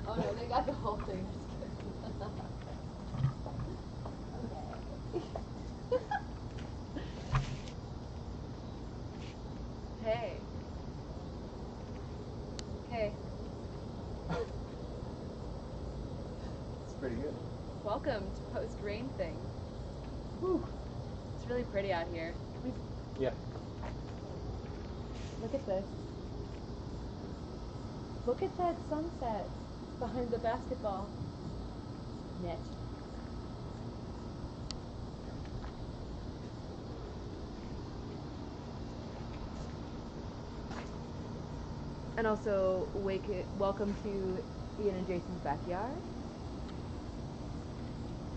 Oh no, they got the whole thing. Hey. Hey. It's pretty good. Welcome to post-rain thing. Whew. It's really pretty out here. Yeah. Look at this. Look at that sunset behind the basketball net. And also, welcome to Ian and Jason's backyard.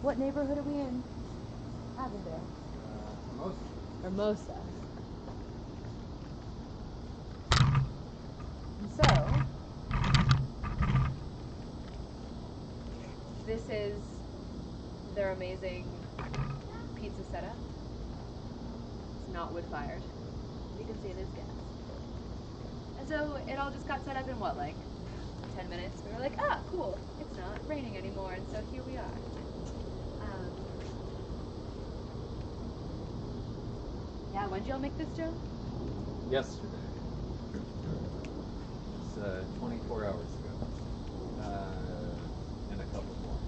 What neighborhood are we in? Avondale. Hermosa. And so, this is their amazing pizza setup. It's not wood fired. You can see there's gas. And so it all just got set up in what, like 10 minutes? We were like, ah, cool. It's not raining anymore, and so here we are. Yeah, when did y'all make this, Joe? Yesterday. It's 24 hours ago. And a couple more.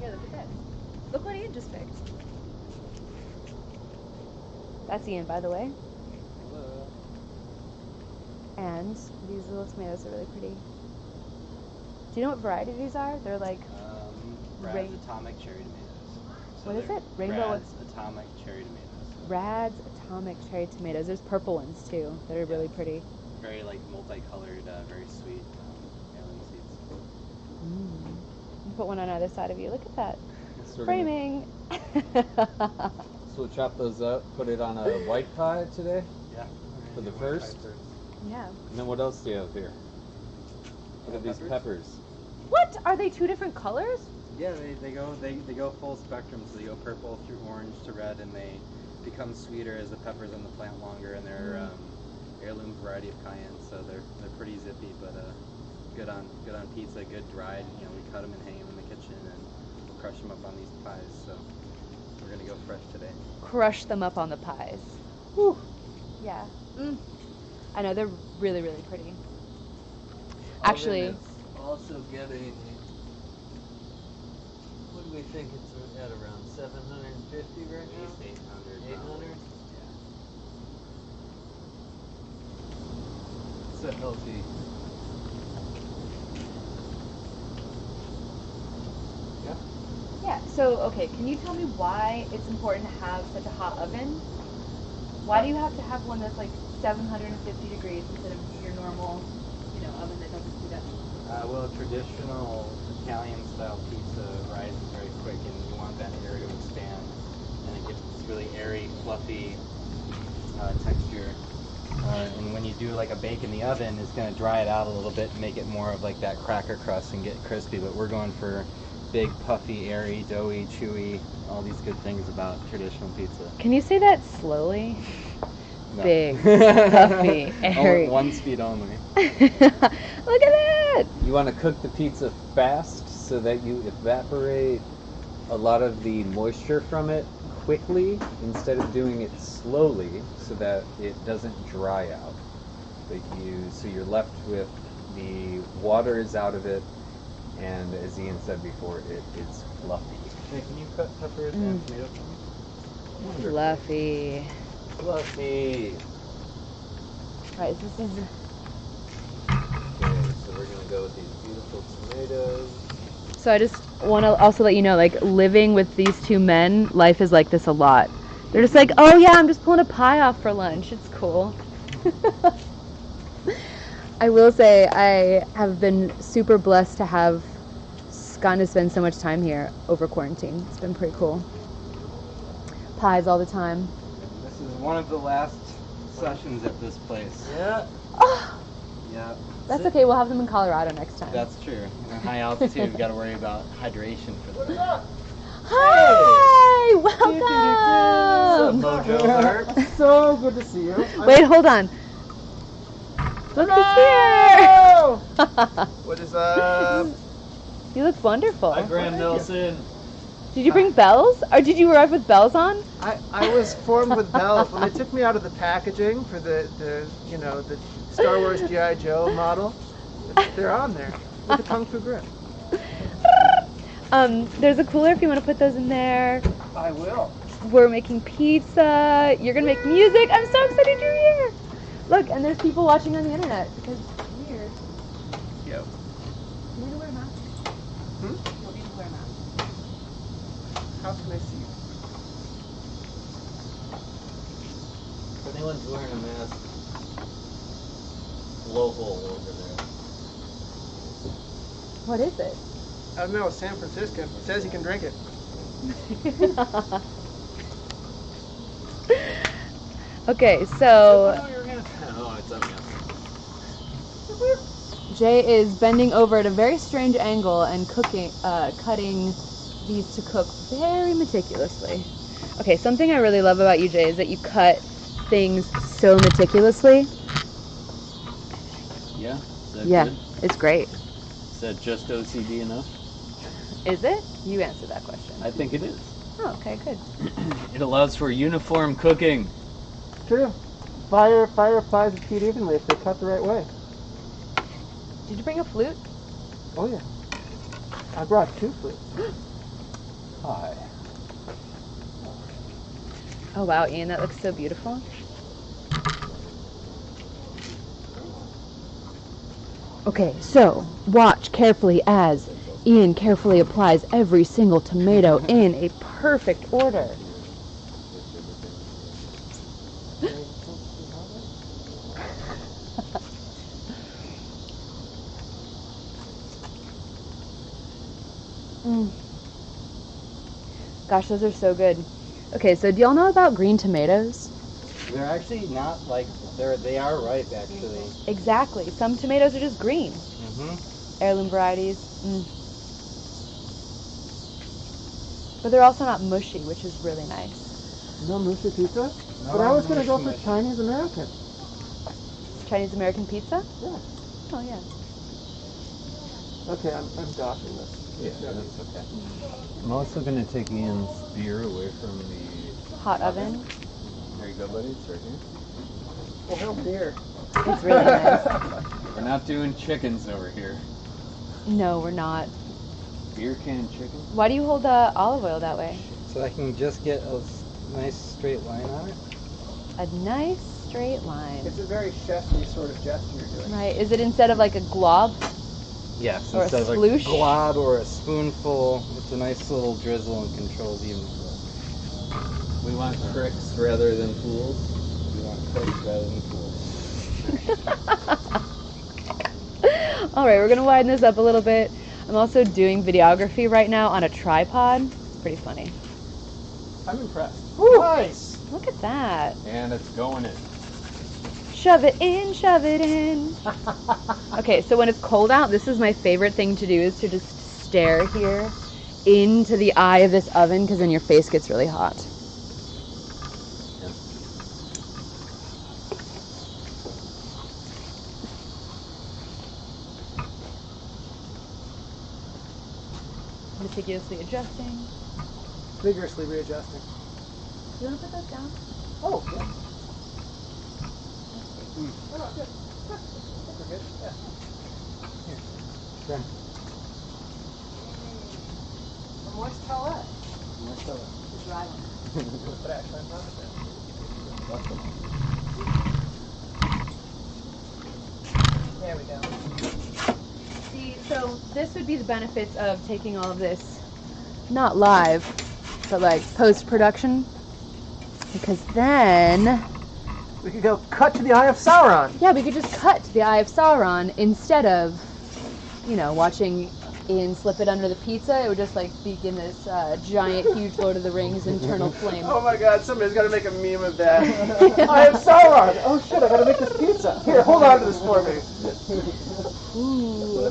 Yeah, look at this. Look what Ian just picked. That's Ian, by the way. Hello. And these little tomatoes are really pretty. Do you know what variety these are? They're like Brad's Atomic Cherry Tomatoes. So what is it? Rainbow. Brad's Atomic Cherry Tomatoes. Brad's Atomic Cherry Tomatoes. There's purple ones too that are really pretty. Very like multicolored, very sweet alien seeds. You put one on either side of you. Look at that. So Framing. So we'll chop those up, put it on a white pie today Yeah. for the first. Yeah. And then what else do you have here? What are these peppers? What? Are they two different colors? Yeah, they go full spectrum. So they go purple through orange to red, and they become sweeter as the peppers on the plant longer. And they're heirloom variety of cayenne, so they're pretty zippy, but good on pizza, good dried. You know, we cut them and hang them in the kitchen, and we'll crush them up on these pies. So we're gonna go fresh today. Crush them up on the pies. Whew. Yeah. I know, they're really, really pretty. Actually, Oven is also getting, what do we think it's at, around 750 right now? 800. 800? It's a healthy. Yeah. yeah, so, okay, can you tell me why it's important to have such a hot oven? Why do you have to have one that's like 750 degrees instead of your normal, oven that doesn't heat up? Well, traditional Italian-style pizza rises very quick, and you want that air to expand, and it gives this really airy, fluffy texture. And when you do like a bake in the oven, it's going to dry it out a little bit and make it more of like that cracker crust and get crispy. But we're going for big, puffy, airy, doughy, chewy, all these good things about traditional pizza. Can you say that slowly? No. Big, puffy, airy. One speed only. Look at that! You want to cook the pizza fast so that you evaporate a lot of the moisture from it quickly instead of doing it slowly so that it doesn't dry out. So you're left with the water is out of it, and as Ian said before, it's fluffy. Hey, can you cut peppers and tomatoes for me? Fluffy. Fluffy. Right, this is... Okay, so we're gonna go with these beautiful tomatoes. So I just want to also let you know, like, living with these two men, life is like this a lot. They're just like, oh yeah, I'm just pulling a pie off for lunch. It's cool. I will say I have been super blessed to have gotten to spend so much time here over quarantine. It's been pretty cool. Pies all the time. This is one of the last sessions at this place. Yeah. Oh, Yeah. that's okay. We'll have them in Colorado next time. That's true. In high altitude, we've got to worry about hydration for the day. Hi! Welcome! Mojo Heart. So good to see you. Wait, hold on. Look who's here! What is up? You look wonderful. Hi, Graham Nelson. Did you bring bells? Or did you arrive with bells on? I was formed with bells. When they took me out of the packaging for the Star Wars G.I. Joe model, they're on there with the Kung Fu grip. There's a cooler if you want to put those in there. I will. We're making pizza. You're going to make music. I'm so excited you're here. Look, and there's people watching on the internet because it's weird. Yo. You need to wear a mask. Hmm? You'll need to wear a mask. How can I see you? If anyone's wearing a mask, blowhole over there. What is it? I don't know. It's San Francisco. It says you can drink it. Okay, so Oh, it's up now. Jay is bending over at a very strange angle and cutting these to cook very meticulously. Okay, something I really love about you, Jay, is that you cut things so meticulously. Yeah? Is that Yeah, good? it's great. Is that just OCD enough? Is it? You answer that question. I think it is. Oh, okay, good. It allows for uniform cooking. True. Fire applies its heat evenly if they're cut the right way. Did you bring a flute? Oh yeah. I brought 2 flutes. Hi. Oh wow, Ian, that looks so beautiful. Okay, so watch carefully as Ian carefully applies every single tomato in a perfect order. Gosh, those are so good. Okay, so do y'all know about green tomatoes? They're actually not like they are ripe actually. Exactly. Some tomatoes are just green. Mm-hmm. Heirloom varieties. But they're also not mushy, which is really nice. No mushy pizza? No, But I was going to go mushy, for Chinese American. Chinese American pizza? Yeah. Oh yeah. Okay, I'm doshing this. Yeah, that's okay. I'm also going to take Ian's beer away from the Hot oven. There you go, buddy. It's right here. Well, hell beer. It's really nice. We're not doing chickens over here. No, we're not. Beer can chicken? Why do you hold the olive oil that way? So I can just get a nice straight line on it. A nice straight line. It's a very chefy sort of gesture you're doing. Right. Is it instead of like a glob? Yes, Or a instead of sploosh? a glob or a spoonful. It's a nice little drizzle and controls the flow. We want cricks rather than fools. We want cooks rather than fools. All right, we're gonna widen this up a little bit. I'm also doing videography right now on a tripod. It's pretty funny. I'm impressed. Nice! Look at that. And it's going in. Shove it in, shove it in. Okay, so when it's cold out, this is my favorite thing to do, is to just stare here into the eye of this oven, because then your face gets really hot. Meticulously adjusting. Vigorously readjusting. You want to put those down? Oh, yeah. Oh, good. I think we're good. Yeah. Here. Graham. A moist towelette. Moist towelette. The dry one. But actually, I'm not There we go. See, so this would be the benefits of taking all of this, not live, but like post-production. Because then, We could go cut to the Eye of Sauron. yeah, we could just cut to the Eye of Sauron instead of, you know, watching Ian slip it under the pizza. It would just like begin this giant, huge Lord of the Rings internal flame. Oh my god, somebody's got to make a meme of that. Eye of Sauron! Oh shit, I gotta make this pizza. Here, hold on to this for me. Ooh.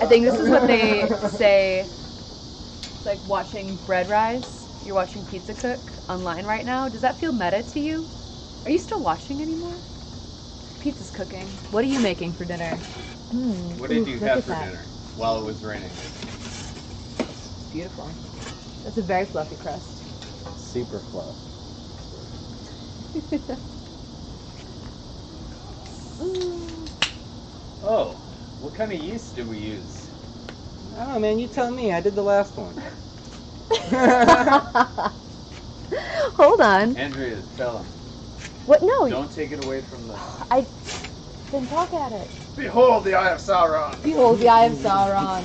I think this is what they say. It's like watching bread rise. You're watching pizza cook online right now. Does that feel meta to you? Are you still watching anymore? Pizza's cooking. What are you making for dinner? What did you look have at for that. dinner while it was raining? Beautiful. That's a very fluffy crust. Super fluff. Oh, what kind of yeast did we use? I don't know, man. You tell me. I did the last one. Hold on. Andrea, tell him. What? No. Don't take it away from the... I didn't talk at it. Behold the Eye of Sauron. Behold the Eye of Sauron.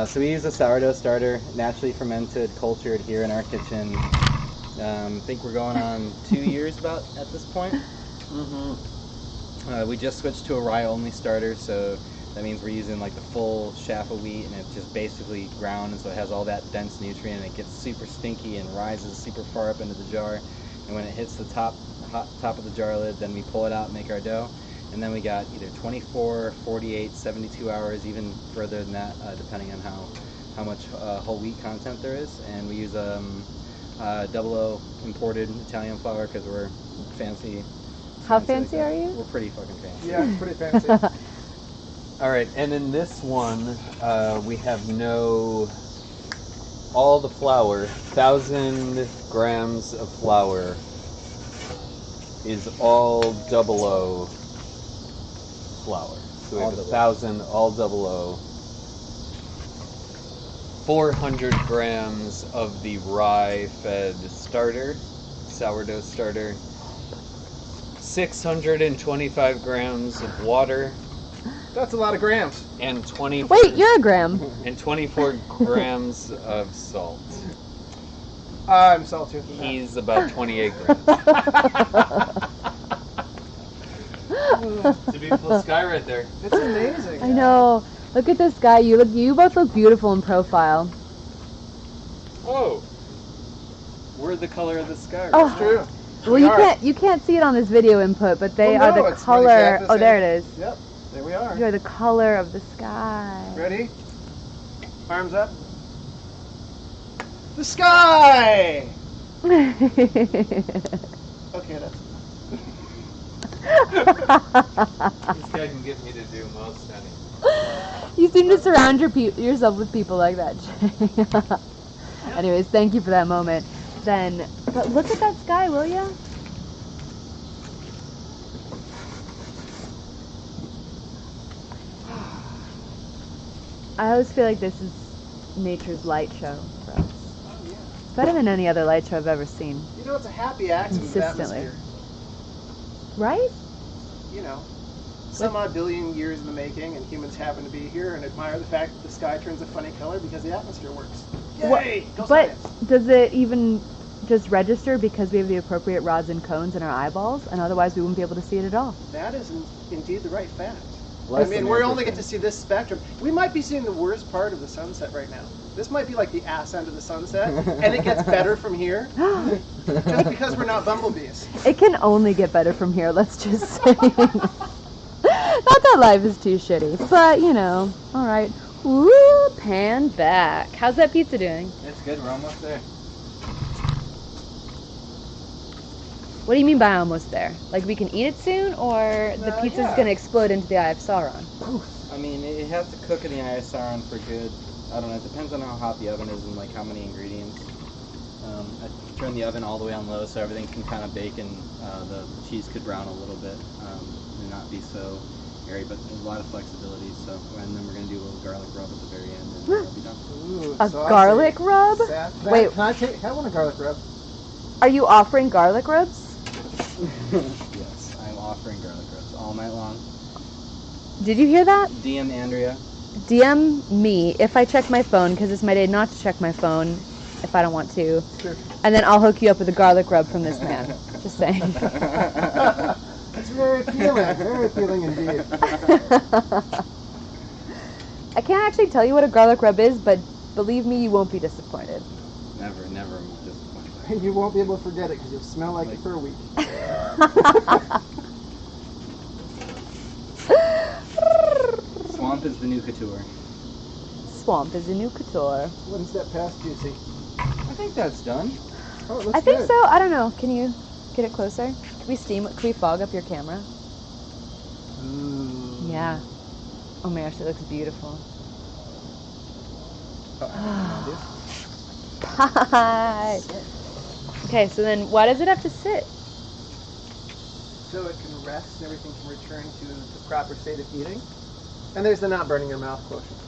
So we use a sourdough starter, naturally fermented, cultured here in our kitchen. I think we're going on 2 years about at this point. We just switched to a rye-only starter, so that means we're using like the full chaff of wheat, and it's just basically ground, and so it has all that dense nutrient, and it gets super stinky and rises super far up into the jar. And when it hits the top of the jar lid, then we pull it out and make our dough. And then we got either 24, 48, 72 hours, even further than that, depending on how much whole wheat content there is. And we use 00 imported Italian flour because we're fancy. How fancy are you? We're pretty fucking fancy. Yeah, it's pretty fancy. All right, and in this one, we have all the flour, 1,000 grams of flour is all 00 flour. So we have 1,000, all 00. 400 grams of the rye-fed starter, sourdough starter. 625 grams of water. That's a lot of grams. And 20. Wait, you're a gram. And 24 grams of salt. I'm saltier than that. He's about 28 grams. It's a beautiful sky right there. It's amazing. I know. Look at this guy. You both look beautiful in profile. Whoa. We're the color of the sky. Right? Oh. It's true. Well, you can't see it on this video input, but they Well, are no, the it's color. exactly the Oh, there same. it is. Yep, there we are. You are the color of the sky. Ready? Arms up. The sky! Okay, that's... This guy can get me to do most anything. You seem to surround yourself with people like that, Jay. Anyways, thank you for that moment. But look at that sky, will ya? I always feel like this is nature's light show for us. Oh, yeah. It's better than any other light show I've ever seen. You know, it's a happy accident of Consistently. atmosphere. Right? You know, some odd billion years in the making, and humans happen to be here and admire the fact that the sky turns a funny color because the atmosphere works. Yay! Go But science! does it even just register because we have the appropriate rods and cones in our eyeballs, and otherwise we wouldn't be able to see it at all? That is indeed the right fact. Less I mean, than we only get everything. to see this spectrum. We might be seeing the worst part of the sunset right now. This might be like the ass end of the sunset, and it gets better from here, just because we're not bumblebees. It can only get better from here, let's just say. Not that life is too shitty, but you know, alright. Woo, pan back. How's that pizza doing? It's good. We're almost there. What do you mean by almost there? Like we can eat it soon, or the pizza's yeah. gonna explode into the Eye of Sauron? I mean, it has to cook in the Eye of Sauron for good. I don't know. It depends on how hot the oven is and like how many ingredients. I turn the oven all the way on low so everything can kind of bake and the cheese could brown a little bit and not be so airy, but there's a lot of flexibility. So and then we're gonna do a little garlic rub at the very end, and it'll be done. Ooh, A saucy. garlic rub? Wait. Can I want a garlic rub? Are you offering garlic rubs? Yes, I'm offering garlic rubs all night long. Did you hear that? DM Andrea. DM me if I check my phone, because it's my day not to check my phone if I don't want to. Sure. And then I'll hook you up with a garlic rub from this man. Just saying. That's very appealing indeed. I can't actually tell you what a garlic rub is, but believe me, you won't be disappointed. Never disappointed. You won't be able to forget it because you'll smell like it for a week. Swamp is the new couture. Swamp is a new couture. One step past juicy. I think that's done. Oh, it looks I think good. so. I don't know. Can you get it closer? Can we fog up your camera? Ooh. Yeah. Oh my gosh, it looks beautiful. Pie. Okay, so then why does it have to sit? So it can rest and everything can return to the proper state of heating. And there's the not burning your mouth quotient.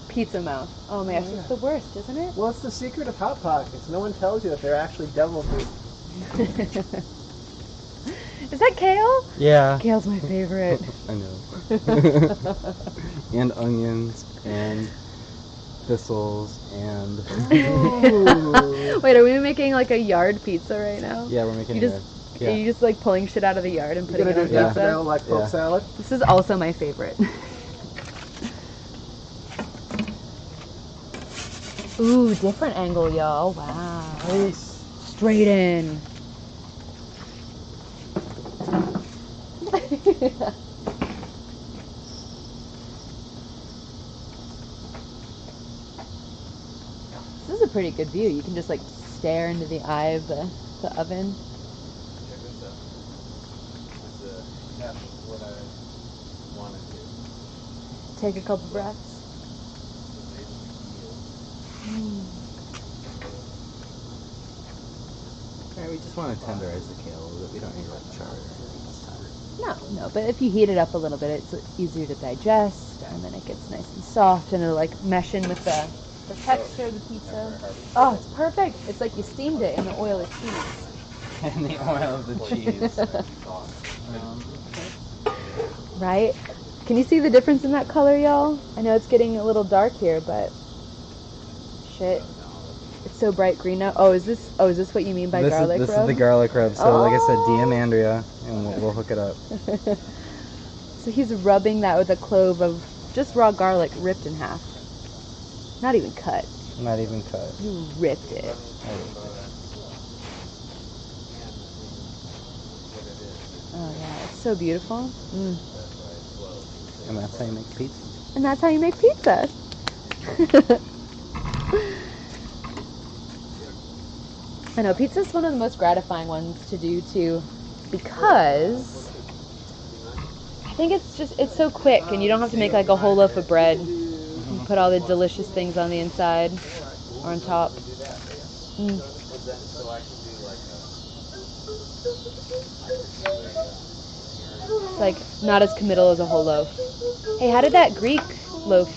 Pizza mouth. Oh my gosh, yeah. it's the worst, isn't it? Well, it's the secret of Hot Pockets. No one tells you that they're actually devil food. Is that kale? Yeah. Kale's my favorite. I know. And onions and thistles and Wait, are we making like a yard pizza right now? yeah, we're making You just yeah. Are you just like pulling shit out of the yard and You're putting gonna it do on it pizza? like poke Yeah. salad? This is also my favorite. Ooh, different angle, y'all. Wow. Nice. Straight in. This is a pretty good view. You can just like stare into the eye of the oven. Check this out. This is half of what I wanted to. Take a couple breaths. Yeah, we just want to tenderize the kale a little bit. We don't need to like char it or anything this time. No, but if you heat it up a little bit, it's easier to digest, and then it gets nice and soft, and it'll like mesh in with the texture of the pizza. Oh, it's perfect. It's like you steamed it in the oil of cheese. And the oil of the cheese. Right? Can you see the difference in that color, y'all? I know it's getting a little dark here, but shit. It's so bright green now. Oh, is this what you mean by garlic This rub? is the garlic rub. So like I said, Oh. DM Andrea, and we'll hook it up. So he's rubbing that with a clove of just raw garlic ripped in half. Not even cut. Not even cut. You ripped it. Oh yeah, it's so beautiful. And that's how you make pizza. And that's how you make pizza. I know, pizza's one of the most gratifying ones to do too, because I think it's so quick and you don't have to make like a whole loaf of bread. You put all the delicious things on the inside or on top. It's like not as committal as a whole loaf. Hey, how did that Greek loaf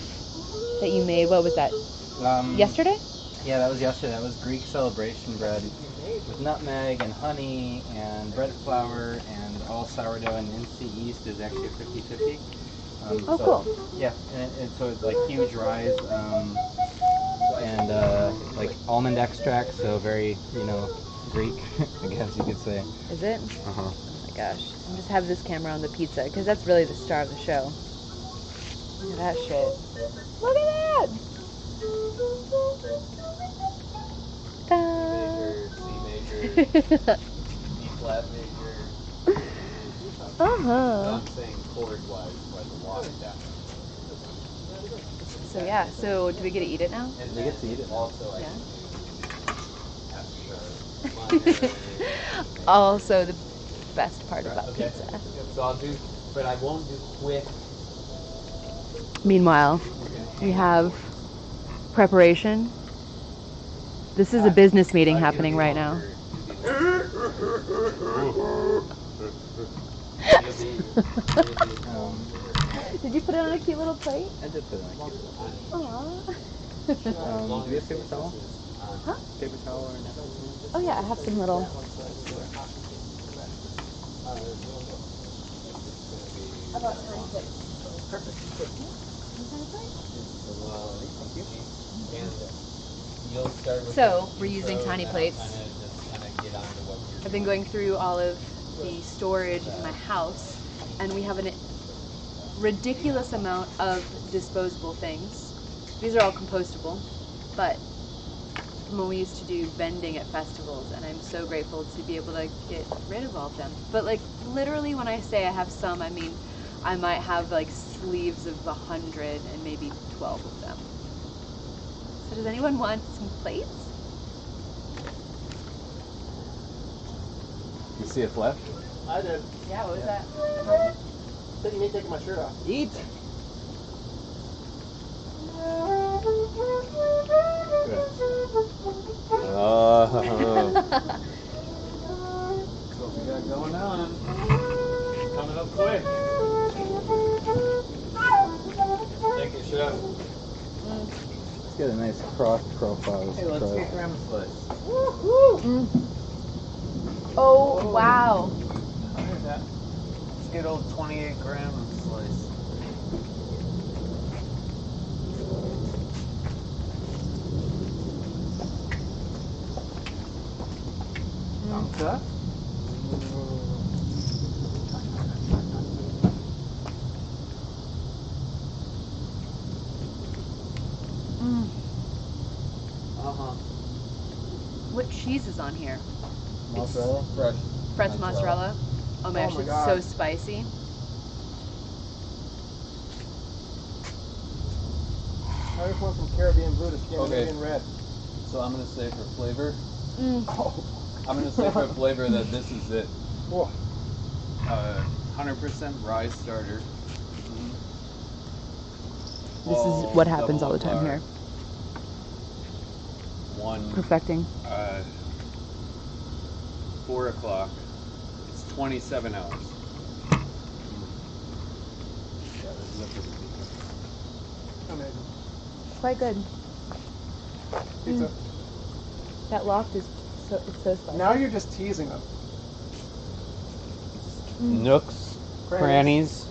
that you made, what was that? Yesterday? Yeah, that was yesterday. That was Greek celebration bread with nutmeg and honey and bread flour and all sourdough, and instant yeast is actually 50-50. Oh, cool. Yeah, and so it's like huge rise and like almond extract, so very, Greek, I guess you could say. Is it? Uh-huh. Oh my gosh. And just have this camera on the pizza, because that's really the star of the show. Look at that shit. Look at that! C major, E flat major. Uh-huh. I'm saying chord-wise, like watered down. So yeah, so do we get to eat it now? And We get to eat it. also, I Yeah. have Also the best part about okay. pizza. So I'll do, but I won't do quick. Meanwhile, we have preparation. This is a business meeting happening right now. Did you put it on a cute little plate? I did put it on a cute little plate. Aww. Do we have paper towel? Huh? Paper towel or nothing? Oh yeah, I have some little. How about tiny plates? Perfect. So we're using tiny plates. I've been going through all of the storage in my house, and we have a ridiculous amount of disposable things. These are all compostable, but from when we used to do vending at festivals, and I'm so grateful to be able to get rid of all of them. But like literally when I say I have some, I mean I might have like sleeves of 100 and maybe 12 of them. So does anyone want some plates? You see a flesh? I did. Yeah, what was that? Taking me taking my shirt off. Eat. Oh. What we got going on? Coming up quick. Thank you, Chef. Let's get a nice cross profile. Hey, let's get Grandma's slice. Oh, wow. Look at that. Let's get old 28 gram slice. Anka? Uh-huh. What cheese is on here? Mozzarella? Fresh. Fresh mozzarella. Oh my Oh gosh, my it's God. so spicy. I just want some Caribbean blue to Okay. Scandinavian red. So I'm gonna say for flavor, Oh. I'm gonna say for flavor that this is it. Whoa. 100% rye starter. This is what happens all the time here. One, Perfecting. 4 o'clock. It's 27 hours. Yeah, this is Amazing. Quite good. Pizza. That loft is it's so spicy. Now you're just teasing them. Nooks, crannies.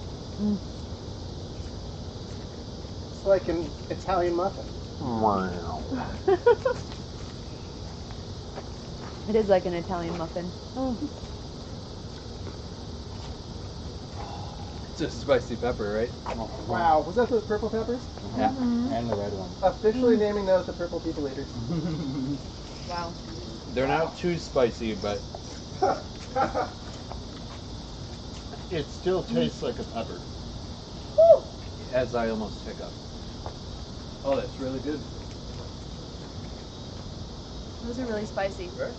It's like an Italian muffin. Wow. It is like an Italian muffin. It's a spicy pepper, right? Wow, was that those purple peppers? Yeah, and the red one. Officially naming those the purple people eaters. Wow. They're not too spicy, but It still tastes like a pepper. as I almost pick up. Oh, that's really good. Those are really spicy. Right?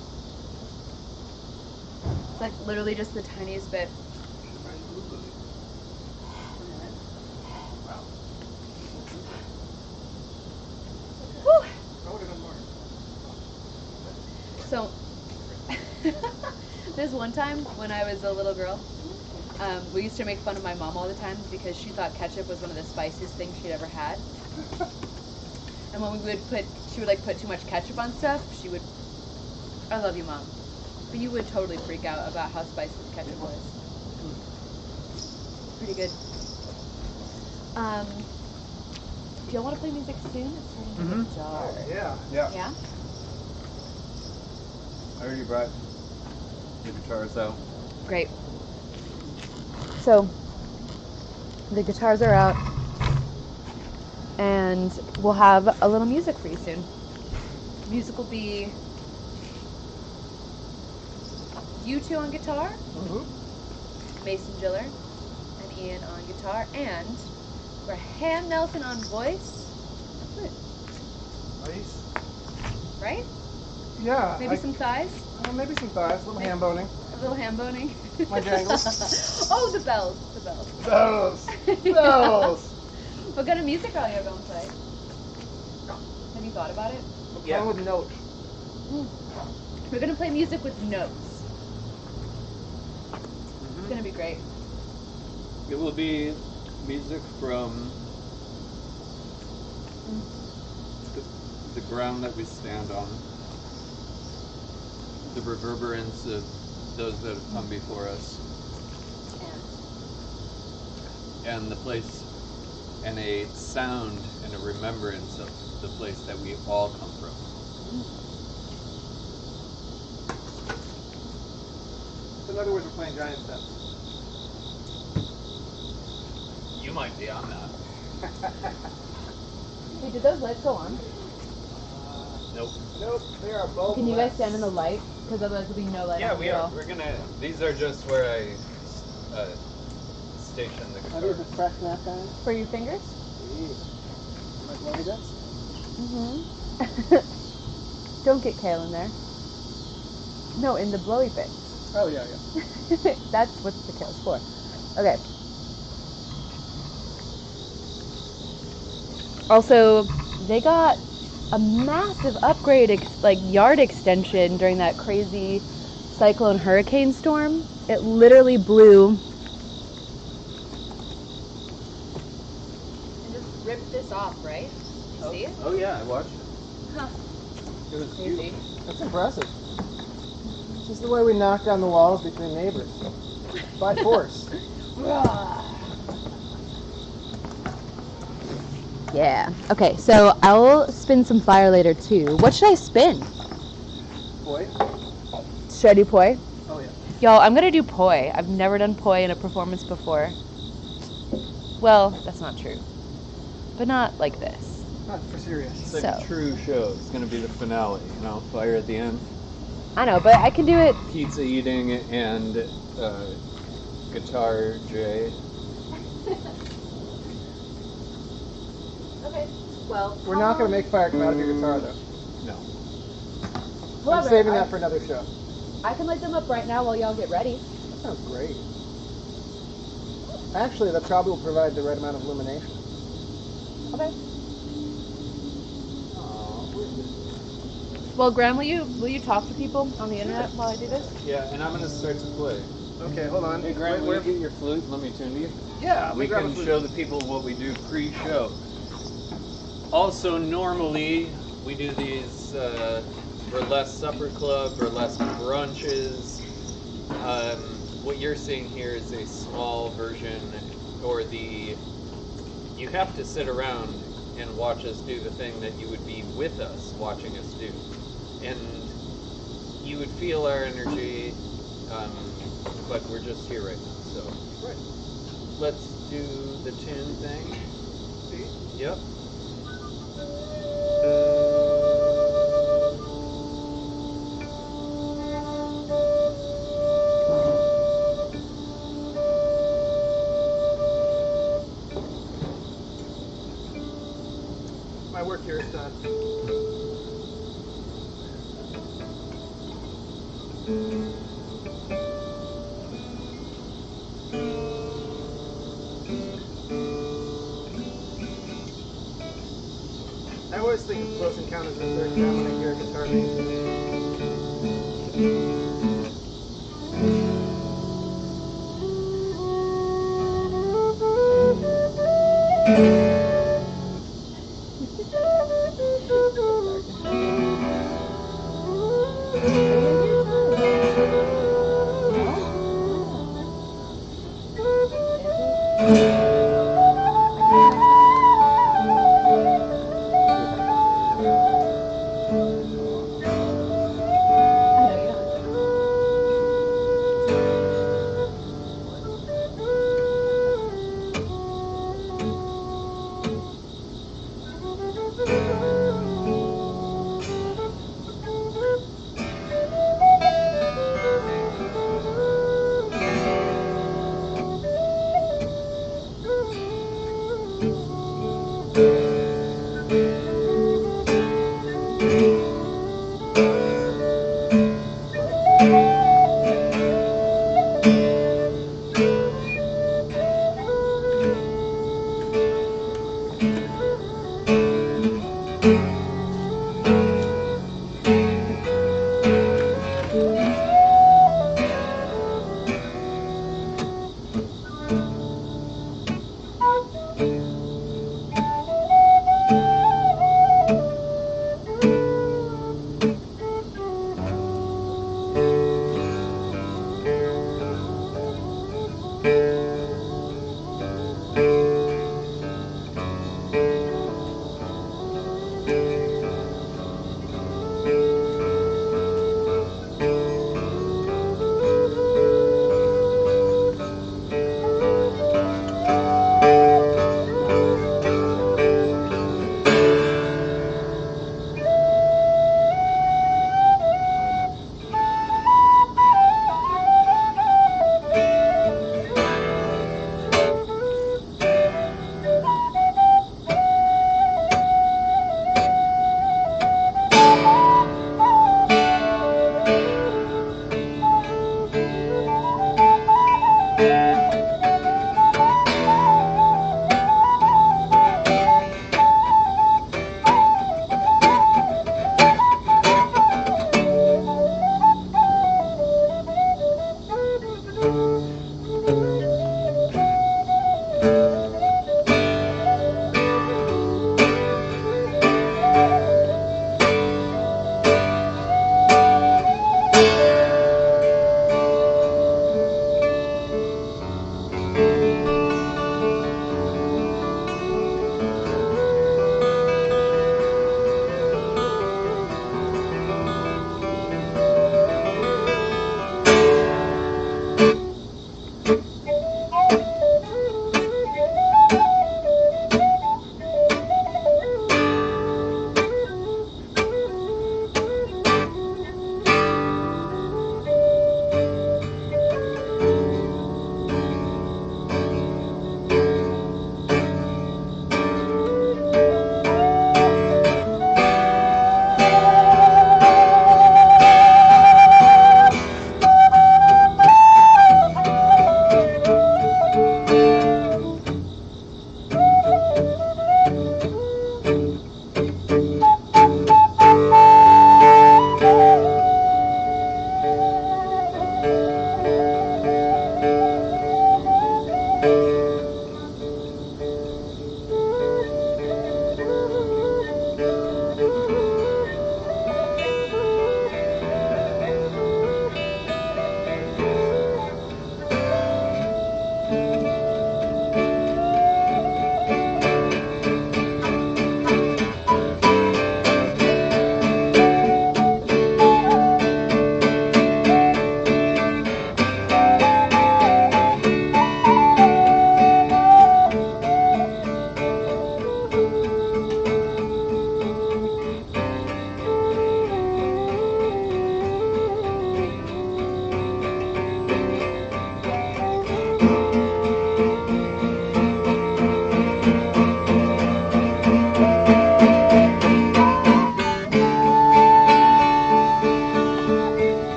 It's like literally just the tiniest bit. Whew. So, this one time when I was a little girl, we used to make fun of my mom all the time because she thought ketchup was one of the spiciest things she'd ever had. And when she would like put too much ketchup on stuff, she would, I love you, Mom, but you would totally freak out about how spicy the ketchup was. Pretty good. Do y'all want to play music soon? It's starting to get dark. Yeah. Yeah? I already brought the guitars out. Great. So the guitars are out, and we'll have a little music for you soon. Music will be you two on guitar, Mason Jiller and Ian on guitar, and Graham Nelson on voice. Nice. Right? Yeah. Maybe some thighs? Maybe some thighs, a little ham boning. A little ham boning. My jangles. Oh, the bells. The bells. Those. What kind of music are you going to play? Have you thought about it? Yeah. With notes. We're going to play music with notes. It's going to be great. It will be music from the ground that we stand on, the reverberance of those that have come before us, and the place, and a sound and a remembrance of the place that we all come from. So in other words, we're playing giant steps. You might be on that. Hey, did those lights go on? Nope. Nope, they are both. Can you guys stand in the light? Because otherwise there'll be no light Yeah, on we at are. all. We're gonna. These are just where I station the Are guitar. these the fresh snap guys? For your fingers? Like bloody bits? Mm-hmm. Don't get kale in there. No, in the blowy bit. Oh, yeah. That's what the kale's for. Okay. Also, they got a massive upgrade, like yard extension during that crazy cyclone hurricane storm. It literally blew. And just rip this off, right? You see it? Oh yeah, I watched it. Huh. It was Crazy. beautiful. That's impressive. It's just the way we knock down the walls between neighbors. By force. Yeah. Okay, so I'll spin some fire later too. What should I spin? Boy. Should I do poi? Oh yeah. Y'all, I'm gonna do poi. I've never done poi in a performance before. Well, that's not true. But not like this. Not for serious. It's like a So. true show. It's gonna be the finale, you know, fire at the end, I know, but I can do it. pizza eating, and guitar Jay. Okay. Well, We're not going to make fire come out of your guitar, though. No. I'm However, saving that for another show. I can light them up right now while y'all get ready. That sounds great. Actually, that probably will provide the right amount of illumination. Okay. Aw. Well, Graham, will you talk to people on the internet while I do this? Yeah, and I'm gonna start to play. Okay, hold on. Hey Grant, Wait, will you get your flute and let me tune to you? Yeah, We can show the people what we do pre-show. Also, normally we do these burlesque supper club, burlesque brunches. What you're seeing here is a small version, or you have to sit around and watch us do the thing that you would be with us watching us do. And you would feel our energy, but we're just here right now, so. Right. Let's do the tune thing. See? Yep. My work here is done. I always think of Close Encounters of the Third Kind when I hear a guitar bass.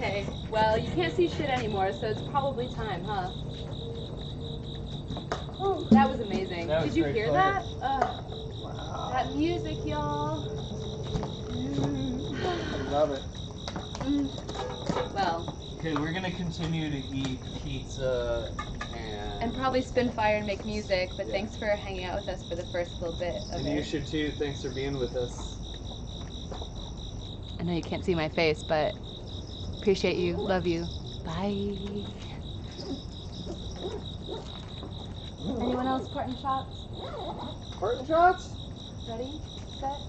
Okay, well, you can't see shit anymore, so it's probably time, huh? Oh, that was amazing. That was Did you great hear fire. that? That music, y'all. Love it. Well, Okay, we're gonna continue to eat pizza and probably spin fire and make music, but Yeah. thanks for hanging out with us for the first little bit of And it. you should too. Thanks for being with us. I know you can't see my face, but appreciate you, love you. Bye. Anyone else parting shots? Parting shots? Ready, set,